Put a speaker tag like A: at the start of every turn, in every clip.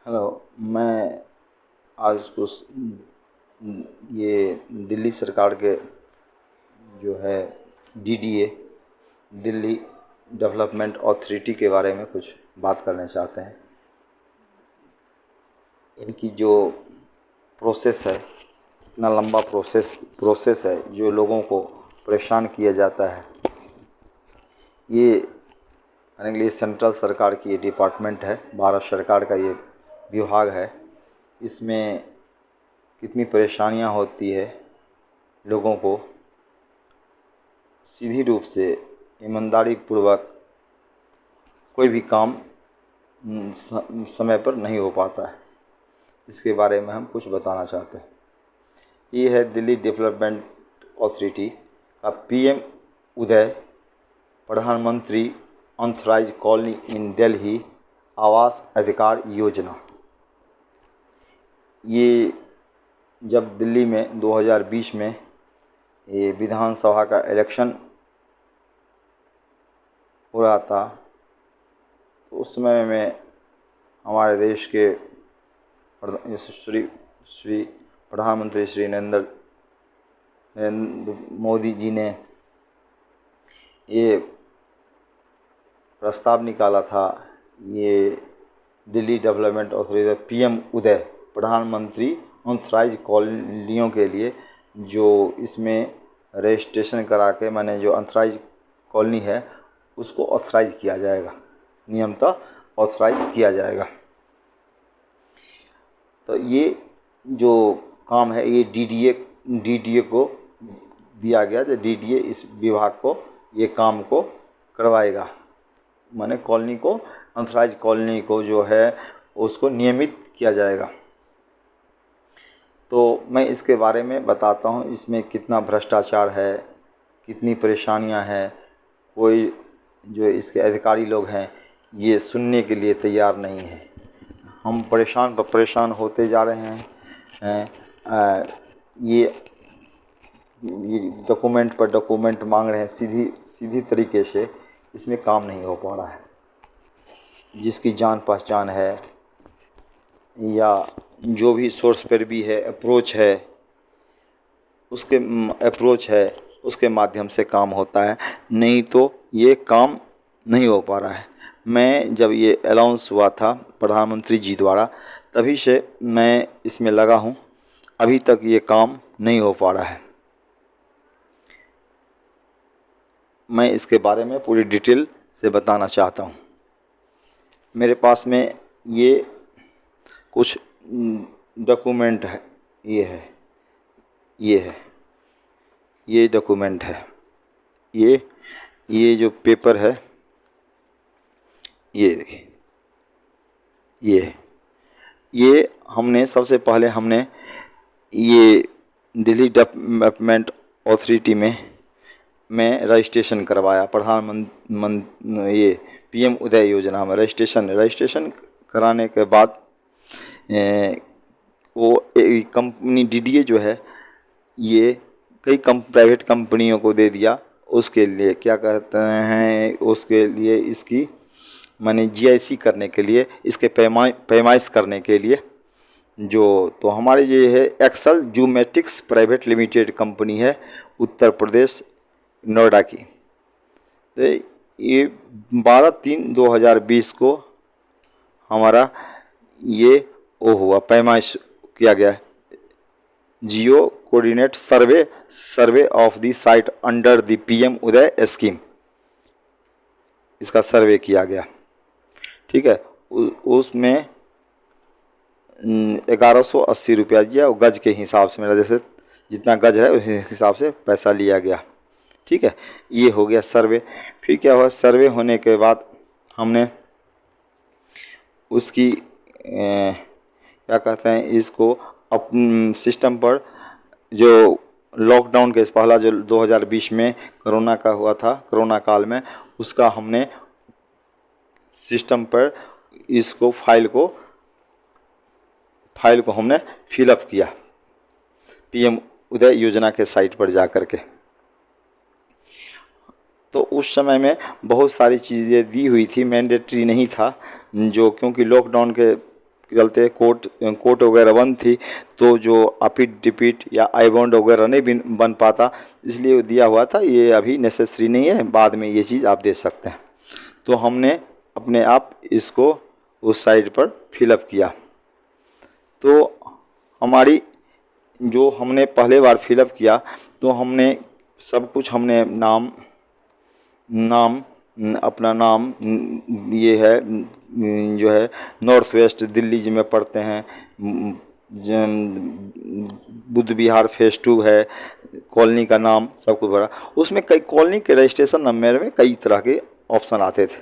A: Hello. मैं आज कुछ ये दिल्ली सरकार के जो है डीडीए, दिल्ली डेवलपमेंट अथॉरिटी के बारे में कुछ बात करना चाहते हैं। इनकी जो प्रोसेस है, इतना लंबा प्रोसेस है, जो लोगों को परेशान किया जाता है। ये यानी कि ये सेंट्रल सरकार की ये डिपार्टमेंट है, भारत सरकार का ये विभाग है। इसमें कितनी परेशानियां होती है लोगों को, सीधी रूप से ईमानदारी पूर्वक कोई भी काम समय पर नहीं हो पाता है। इसके बारे में हम कुछ बताना चाहते हैं। ये है दिल्ली डेवलपमेंट अथॉरिटी का पीएम उदय प्रधानमंत्री अनथराइज कॉलोनी इन दिल्ली आवास अधिकार योजना। ये जब दिल्ली में 2020 में ये विधानसभा का इलेक्शन हो रहा था, तो उस समय में हमारे देश के श्री प्रधानमंत्री श्री नरेंद्र मोदी जी ने ये प्रस्ताव निकाला था। ये दिल्ली डेवलपमेंट अथॉरिटी पीएम उदय प्रधानमंत्री अनथराइज कॉलोनियों के लिए, जो इसमें रजिस्ट्रेशन करा के मैंने जो अनथराइज कॉलोनी है उसको ऑथराइज किया जाएगा, नियमतः ऑथराइज किया जाएगा। तो ये जो काम है ये डीडीए को दिया गया। तो डीडीए इस विभाग को ये काम को करवाएगा, माने कॉलोनी को, अनथराइज कॉलोनी को जो है उसको नियमित किया जाएगा। तो मैं इसके बारे में बताता हूँ, इसमें कितना भ्रष्टाचार है, कितनी परेशानियाँ हैं। कोई जो इसके अधिकारी लोग हैं ये सुनने के लिए तैयार नहीं है। हम परेशान पर परेशान होते जा रहे हैं। ये डॉक्यूमेंट पर डॉक्यूमेंट मांग रहे हैं, सीधी तरीके से इसमें काम नहीं हो पा रहा है। जिसकी जान पहचान है या जो भी सोर्स पर भी है, अप्रोच है उसके माध्यम से काम होता है, नहीं तो ये काम नहीं हो पा रहा है। मैं जब ये अनाउंस हुआ था प्रधानमंत्री जी द्वारा, तभी से मैं इसमें लगा हूँ, अभी तक ये काम नहीं हो पा रहा है। मैं इसके बारे में पूरी डिटेल से बताना चाहता हूँ। मेरे पास में ये कुछ डॉक्यूमेंट है, ये डॉक्यूमेंट है, ये जो पेपर है, ये देखिए, ये हमने सबसे पहले ये दिल्ली डेवलपमेंट अथॉरिटी में रजिस्ट्रेशन करवाया। प्रधानमंत्री ये पीएम उदय योजना में रजिस्ट्रेशन कराने के बाद वो कंपनी डीडीए जो है ये कई प्राइवेट कंपनियों को दे दिया। उसके लिए क्या कहते हैं, उसके लिए इसकी माने जीआईसी करने के लिए, इसके पैमाइश करने के लिए जो, तो हमारे ये है एक्सल जूमेटिक्स प्राइवेट लिमिटेड कंपनी है, उत्तर प्रदेश नोएडा की। तो ये 12/3/2020 को हमारा ये हुआ, पैमाइश किया गया, geo coordinate survey of the site under the PM Uday scheme, इसका सर्वे किया गया। ठीक है, उसमें 1180 रुपया दिया, और गज के हिसाब से, मेरा जैसे जितना गज है उस हिसाब से पैसा लिया गया। ठीक है, ये हो गया सर्वे। फिर क्या हुआ, सर्वे होने के बाद हमने उसकी क्या कहते हैं, इसको सिस्टम पर, जो लॉकडाउन के पहला जो 2020 में कोरोना का हुआ था, कोरोना काल में, उसका हमने सिस्टम पर इसको फाइल को हमने फिलअप किया पीएम उदय योजना के साइट पर जा कर के। तो उस समय में बहुत सारी चीज़ें दी हुई थी, मैंडेटरी नहीं था, जो क्योंकि लॉकडाउन के चलते कोर्ट वगैरह बंद थी, तो जो अपिट डिपिट या आई बॉन्ड वगैरह नहीं बन पाता, इसलिए दिया हुआ था। ये अभी नेसेसरी नहीं है, बाद में ये चीज़ आप दे सकते हैं। तो हमने अपने आप इसको उस साइड पर फिलअप किया। तो हमारी जो हमने पहले बार फिलअप किया, तो हमने सब कुछ, हमने नाम अपना नाम, ये है जो है नॉर्थ वेस्ट दिल्ली जी में पढ़ते हैं, बुद्ध विहार फेज 2 है, कॉलोनी का नाम सब कुछ भरा। उसमें कई कॉलोनी के रजिस्ट्रेशन नंबर में कई तरह के ऑप्शन आते थे।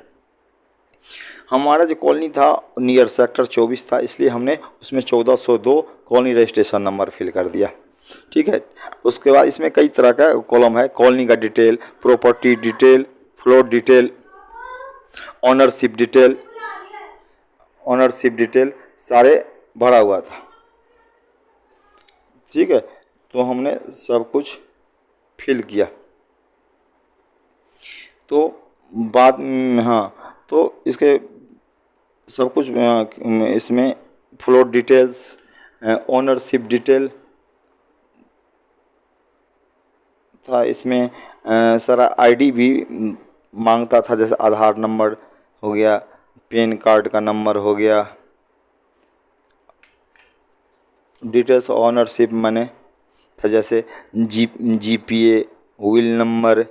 A: हमारा जो कॉलोनी था नियर सेक्टर 24 था, इसलिए हमने उसमें 1402 कॉलोनी रजिस्ट्रेशन नंबर फिल कर दिया। ठीक है। उसके बाद इसमें कई तरह का कॉलम है, कॉलोनी का detail, property detail, floor detail, ownership detail सारे भरा हुआ था। ठीक है। तो हमने सब कुछ फिल किया। तो बाद में, हाँ, तो इसके सब कुछ इसमें फ्लोर डिटेल्स, ओनरशिप डिटेल था। इसमें सारा आईडी भी मांगता था, जैसे आधार नंबर हो गया, पैन कार्ड का नंबर हो गया, डिटेल्स ऑनरशिप मैंने था, जैसे जीपीए, व्हील नंबर,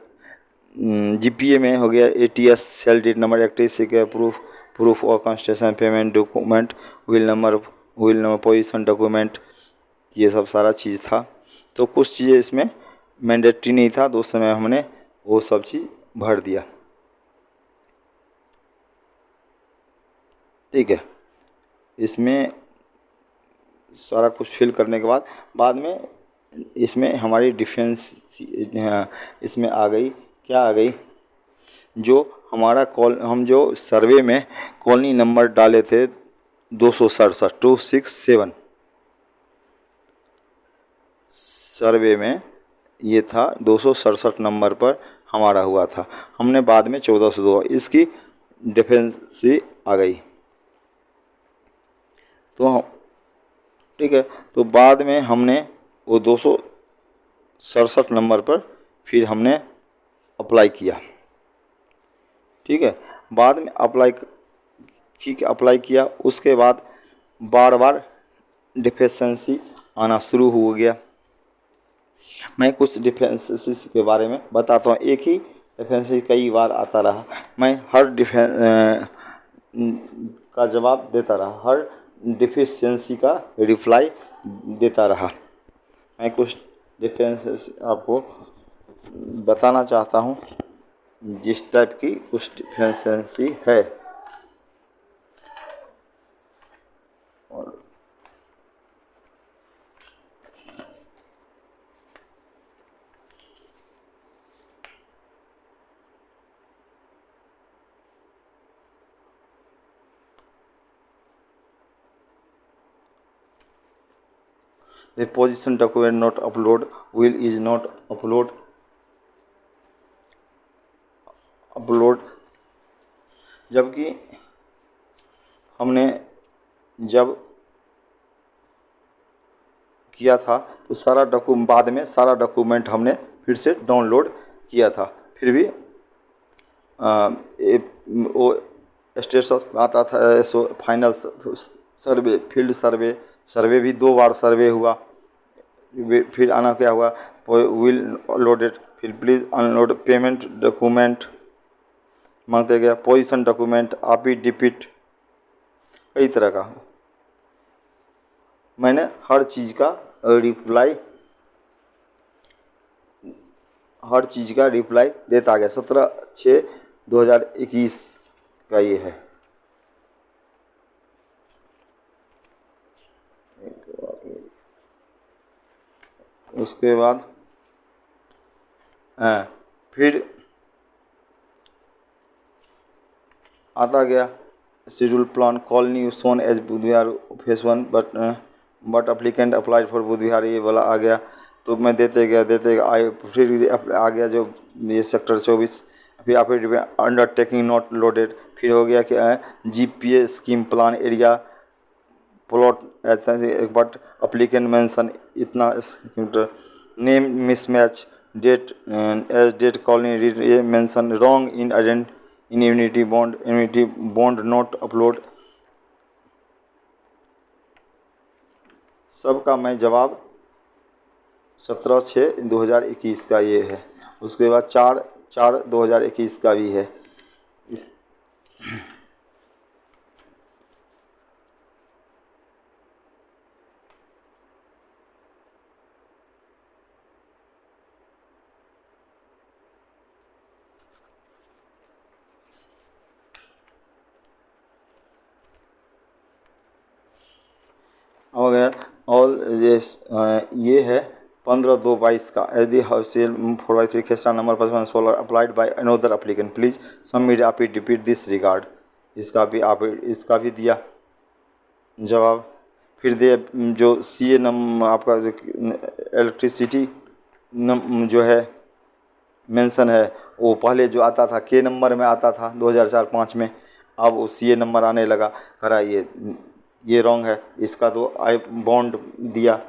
A: जीपीए में हो गया ATS sale deed number, active proof और construction payment document, wheel number position document, ये सब सारा चीज़ था। तो कुछ चीज़ें इसमें मैंडेटरी नहीं था, तो उस समय हमने वो सब चीज़ भर दिया। ठीक है। इसमें सारा कुछ फिल करने के बाद में इसमें हमारी डिफेंस इसमें आ गई, क्या आ गई, जो हमारा हम जो सर्वे में कॉलोनी नंबर डाले थे 267 267 सर्वे में ये था 267 नंबर पर हमारा हुआ था। हमने बाद में 1402, इसकी डिफेंसी आ गई। तो ठीक है। तो बाद में हमने वो 267 नंबर पर फिर हमने अप्लाई किया। ठीक है। बाद में अप्लाई किया, उसके बाद बार बार डिफेंसी आना शुरू हो गया। मैं कुछ डिफेंसेस के बारे में बताता हूँ। एक ही डिफेंसी कई बार आता रहा, मैं हर का जवाब देता रहा, हर डिफिशियंसी का रिप्लाई देता रहा। मैं कुछ डिफेंसेस आपको बताना चाहता हूँ, जिस टाइप की कुछ डिफिशियंसी है। और the position document not upload, will is not upload, जबकि हमने जब किया था तो सारा बाद में सारा डॉक्यूमेंट हमने फिर से डाउनलोड किया था, फिर भी वो स्टेटस आता था, सो फाइनल सर्वे, फील्ड सर्वे भी 2 बार सर्वे हुआ। फिर आना क्या हुआ, विल लोडेड, फिर प्लीज़ अनलोड, पेमेंट डॉक्यूमेंट मांगते गया, पोजीशन डॉक्यूमेंट, आपिट डिपिट, कई तरह का। मैंने हर चीज़ का रिप्लाई देता गया। 17/6/2021 का ये है। उसके बाद फिर आता गया शेड्यूल प्लान, कॉलोनी सोन as Budhvihar phase 1, but applicant applied for Budhvihar, ये वाला आ गया। तो मैं देते गया फिर आ गया जो ये सेक्टर 24, फिर आप अंडरटेकिंग नॉट लोडेड, फिर हो गया कि GPA scheme plan area plot ऐसा बट अप्लीकेंट मेंशन इतना name mismatch date age date colony ये mention wrong in in unity bond not upload. सबका मैं जवाब 17/6/2021 का ये है। उसके बाद 4/4/2021 का भी है। इस हो गया। और ये है 15/2/22 का यदि हाउसेल 4/3 खेसरा नंबर पर solar applied by another applicant please submit आप रिपीट दिस रिगार्ड। इसका भी दिया जवाब। फिर दे जो CA नंबर आपका जो इलेक्ट्रिसिटी जो है मेंशन है वो पहले जो आता था K नंबर में आता था 2004-5 में, अब वो CA नंबर आने लगा। करा ये रॉन्ग है। इसका तो आई बॉन्ड दिया।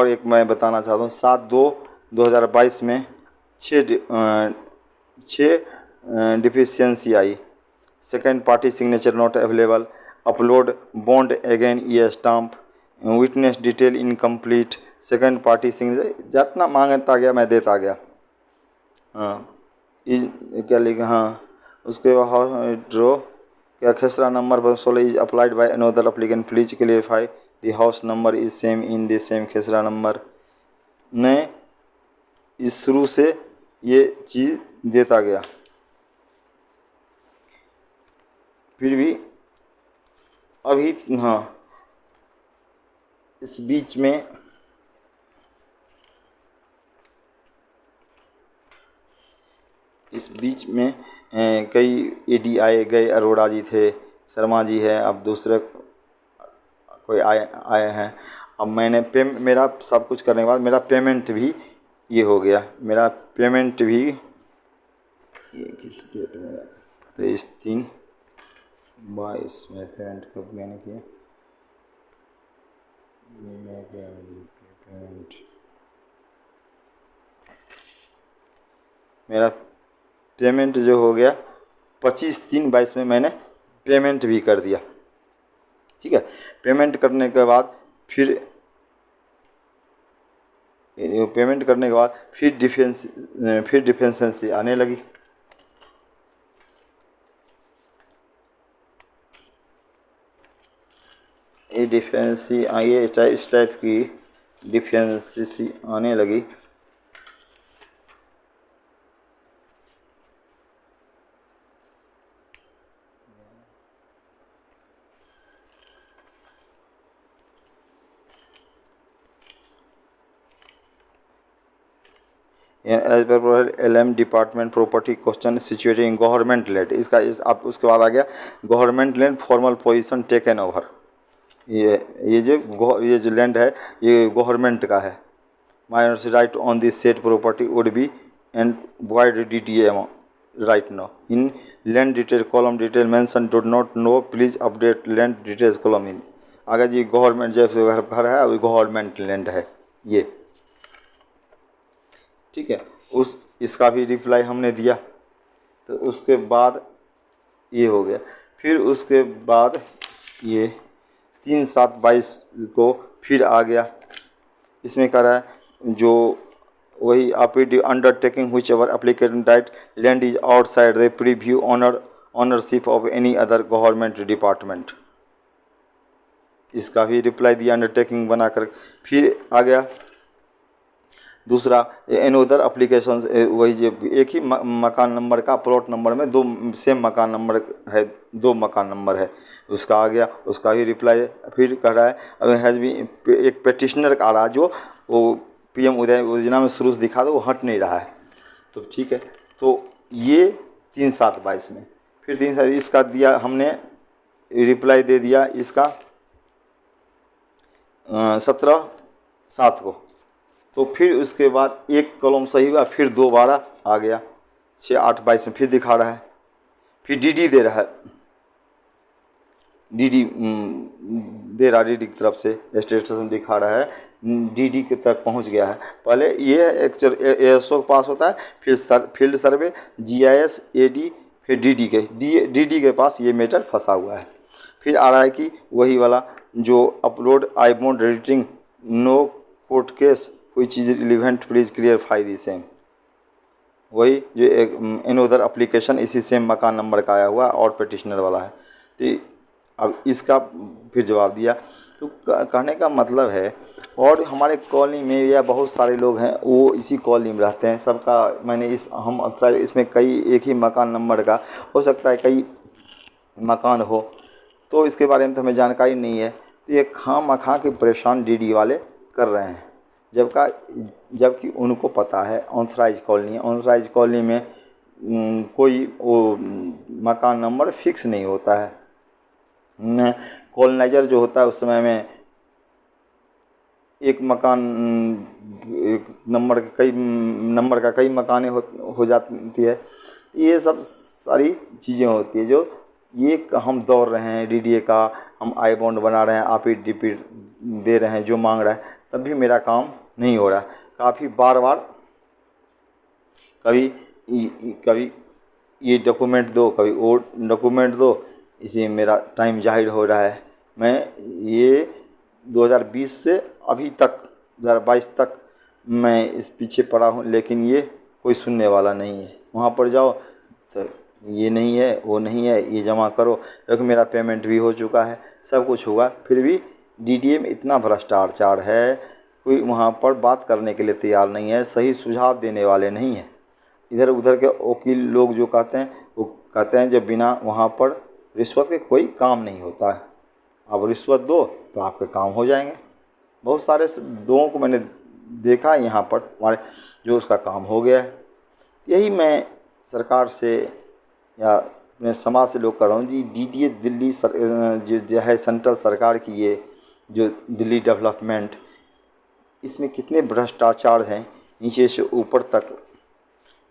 A: एक मैं बताना चाहता हूँ 7/2/2022 में 6 डिफिशियंसी आई। Second party signature not available, upload bond again ये stamp, witness detail incomplete, second party signature जितना मांगता गया मैं देता गया। हाँ क्या लिखा, हाँ उसके बाद ड्रो क्या खेसरा नंबर पर 16 is applied by another applicant please clarify the house number is same in the same खेसरा नंबर। ने इस शुरू से ये चीज़ देता गया, फिर भी अभी हाँ इस बीच में कई AD आए गए, अरोड़ा जी थे, शर्मा जी है, अब दूसरे कोई आए हैं। अब मैंने मेरा सब कुछ करने के बाद मेरा पेमेंट भी ये हो गया। मेरा पेमेंट भी ये किस डेट में 23/3/22 में पेमेंट कब मैंने किया, पेमेंट मेरा पेमेंट जो हो गया 25/3/22 में मैंने पेमेंट भी कर दिया। ठीक है, पेमेंट करने के बाद फिर डिफेंसेंसी आने लगी। ये डिफेंसी आइए इस टाइप की डिफेंसी आने लगी। एज पर LM department property question situated in government land. अब उसके बाद आ गया government land formal position taken over. ये जो लैंड है ये गवर्नमेंट का है। Minority right on this set property would be and wide DDA right no in land detail column detail mention do not know please update land details column in. आगे जी government जैसे घर है वो गवर्नमेंट लैंड है ये। ठीक है, इसका भी रिप्लाई हमने दिया। तो उसके बाद ये हो गया। फिर उसके बाद ये 3/7/22 को फिर आ गया। इसमें कह रहा है जो वही APD undertaking which ever applicant right land is outside the preview ownership of any other government department. इसका भी रिप्लाई दिया अंडरटेकिंग बनाकर। फिर आ गया दूसरा एनोदर एप्लीकेशन, वही जो एक ही मकान नंबर का प्लॉट नंबर में दो सेम मकान नंबर है, 2 मकान नंबर है, उसका आ गया। उसका भी रिप्लाई फिर कह रहा है हैज़ भी एक पेटिशनर का आ रहा जो वो PM उदय योजना में शुरू से दिखा दो वो हट नहीं रहा है। तो ठीक है, तो ये 3/7/22 में, फिर 3/7 इसका दिया हमने रिप्लाई दे दिया इसका 17/7 को। तो फिर उसके बाद एक कॉलम सही हुआ, फिर दोबारा आ गया 6/8/22 में, फिर दिखा रहा है, फिर डीडी दे रहा है, डीडी दे रहा, डीडी की तरफ से स्टेटस में दिखा रहा है, डीडी के तक पहुंच गया है। पहले ये एक्चुअल एएसओ पास होता है, फिर फील्ड सर्वे, जीआईएस, एडी, फिर डीडी के पास ये मैटर फंसा हुआ है। फिर आ रहा है कि वही वाला जो upload I bond editing no court case which is relevant please clarify the same, वही जो एक एनोदर एप्लीकेशन इसी सेम मकान नंबर का आया हुआ और पिटिशनर वाला है। तो अब इसका फिर जवाब दिया। तो कहने का मतलब है, और हमारे कॉलोनी में या बहुत सारे लोग हैं वो इसी कॉलोनी में रहते हैं, सबका मैंने इसमें कई एक ही मकान नंबर का हो सकता है कई मकान हो, तो इसके बारे में तो हमें जानकारी नहीं है। तो ये खामखा के परेशान डीडी वाले कर रहे हैं, जबकि उनको पता है ऑथराइज कॉलोनी है, ऑथराइज कॉलोनी में कोई वो मकान नंबर फिक्स नहीं होता है। कॉलोनाइजर जो होता है उस समय में एक मकान एक नंबर का कई मकानें हो जाती है। ये सब सारी चीज़ें होती है जो ये हम दौड़ रहे हैं डीडीए का, हम आई बॉन्ड बना रहे हैं, आप ही डीपी दे रहे हैं जो मांग रहा है, तब भी मेरा काम नहीं हो रहा। काफ़ी बार कभी ये डॉक्यूमेंट दो, कभी वो डॉक्यूमेंट दो, इसी में मेरा टाइम जाहिर हो रहा है। मैं ये 2020 से अभी तक 2022 तक मैं इस पीछे पड़ा हूँ, लेकिन ये कोई सुनने वाला नहीं है। वहाँ पर जाओ तो ये नहीं है, वो नहीं है, ये जमा करो, क्योंकि मेरा पेमेंट भी हो चुका है, सब कुछ हुआ, फिर भी डीडीए में इतना भ्रष्टाचार है, कोई वहाँ पर बात करने के लिए तैयार नहीं है, सही सुझाव देने वाले नहीं हैं। इधर उधर के वकील लोग जो कहते हैं वो कहते हैं जब बिना वहाँ पर रिश्वत के कोई काम नहीं होता है, आप रिश्वत दो तो आपके काम हो जाएंगे। बहुत सारे लोगों को मैंने देखा है यहाँ पर हमारे जो उसका काम हो गया है। यही मैं सरकार से या अपने समाज से लोग कर रहा हूँ जी, डीडीए दिल्ली जो है सेंट्रल सरकार की, ये जो दिल्ली डेवलपमेंट, इसमें कितने भ्रष्टाचार हैं नीचे से ऊपर तक,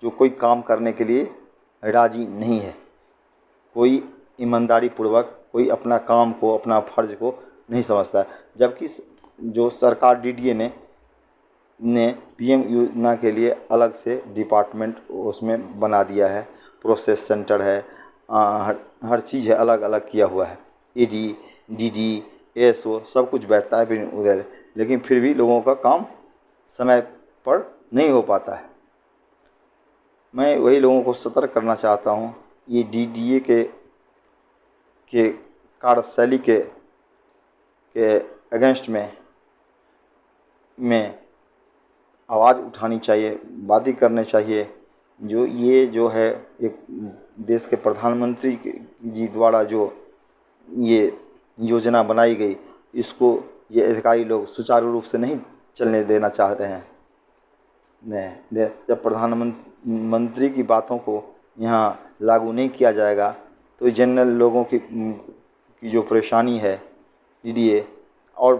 A: जो कोई काम करने के लिए राजी नहीं है, कोई ईमानदारी पूर्वक कोई अपना काम को अपना फर्ज को नहीं समझता है। जबकि जो सरकार डीडीए ने पीएम योजना के लिए अलग से डिपार्टमेंट उसमें बना दिया है, प्रोसेस सेंटर है, हर चीज़ है, अलग अलग किया हुआ है, ईडी डीडी एएसओ सब कुछ बैठता है फिर उधर, लेकिन फिर भी लोगों का काम समय पर नहीं हो पाता है। मैं वही लोगों को सतर्क करना चाहता हूँ, ये डीडीए के कार्यशैली के अगेंस्ट में आवाज़ उठानी चाहिए, बातें करने चाहिए। जो है एक देश के प्रधानमंत्री जी द्वारा जो ये योजना बनाई गई, इसको ये अधिकारी लोग सुचारू रूप से नहीं चलने देना चाह रहे हैं। जब प्रधानमंत्री की बातों को यहाँ लागू नहीं किया जाएगा तो जनरल लोगों की जो परेशानी है डीडीए और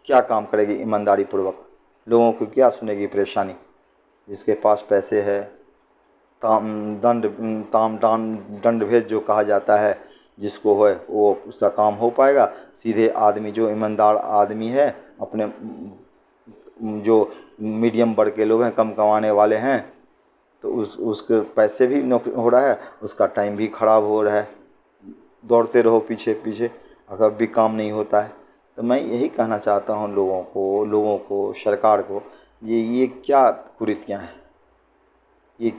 A: क्या काम करेगी ईमानदारी पूर्वक, लोगों को क्या सुनेगी परेशानी। जिसके पास पैसे है, दंड भेद जो कहा जाता है, जिसको है वो उसका काम हो पाएगा। सीधे आदमी जो ईमानदार आदमी है, अपने जो मीडियम वर्ग के लोग हैं, कम कमाने वाले हैं, तो उसके पैसे भी हो रहा है, उसका टाइम भी खराब हो रहा है, दौड़ते रहो पीछे पीछे, अगर भी काम नहीं होता है। तो मैं यही कहना चाहता हूँ लोगों को सरकार को, ये क्या कुरीतियाँ हैं, ये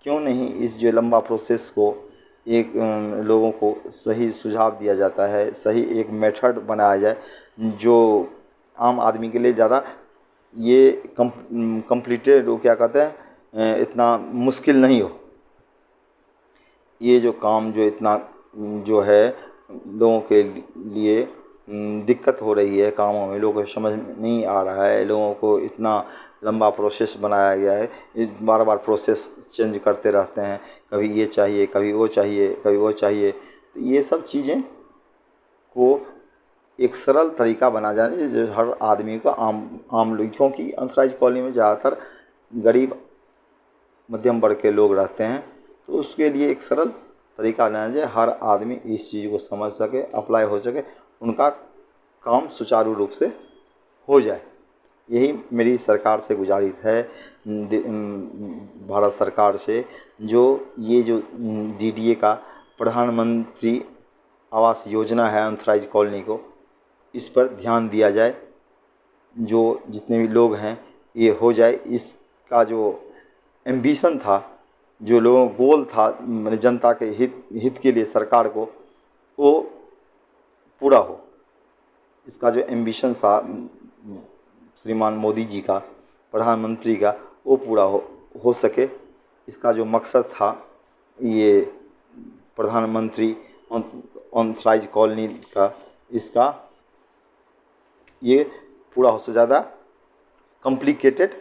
A: क्यों नहीं इस जो लंबा प्रोसेस को एक लोगों को सही सुझाव दिया जाता है, सही एक मेथड बनाया जाए जो आम आदमी के लिए ज़्यादा ये कंप्लीटेड वो क्या कहते हैं इतना मुश्किल नहीं हो। ये जो काम जो इतना जो है लोगों के लिए दिक्कत हो रही है कामों में, लोगों को समझ नहीं आ रहा है, लोगों को इतना लंबा प्रोसेस बनाया गया है। इस बार बार प्रोसेस चेंज करते रहते हैं, कभी ये चाहिए, कभी वो चाहिए, कभी वो चाहिए। तो ये सब चीज़ें को एक सरल तरीका बना जाए जो हर आदमी को आम लोग, क्योंकि अनथराइज कॉलोनी में ज़्यादातर गरीब मध्यम वर्ग के लोग रहते हैं, तो उसके लिए एक सरल तरीका बनाया जाए, हर आदमी इस चीज़ को समझ सके, अप्लाई हो सके, उनका काम सुचारू रूप से हो जाए। यही मेरी सरकार से गुजारिश है, भारत सरकार से, जो ये जो डीडीए का प्रधानमंत्री आवास योजना है अनथराइज कॉलोनी को, इस पर ध्यान दिया जाए। जो जितने भी लोग हैं ये हो जाए, इसका जो एम्बिशन था, जो लोगों का गोल था, मैंने जनता के हित के लिए सरकार को, वो पूरा हो। इसका जो एम्बिशन था श्रीमान मोदी जी का, प्रधानमंत्री का, वो पूरा हो सके। इसका जो मकसद था, ये प्रधानमंत्री अनथराइज कॉलोनी का, इसका ये पूरा हो से ज़्यादा कॉम्प्लिकेटेड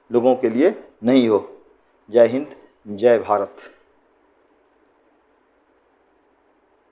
A: लोगों के लिए नहीं हो। जय हिंद, जय भारत।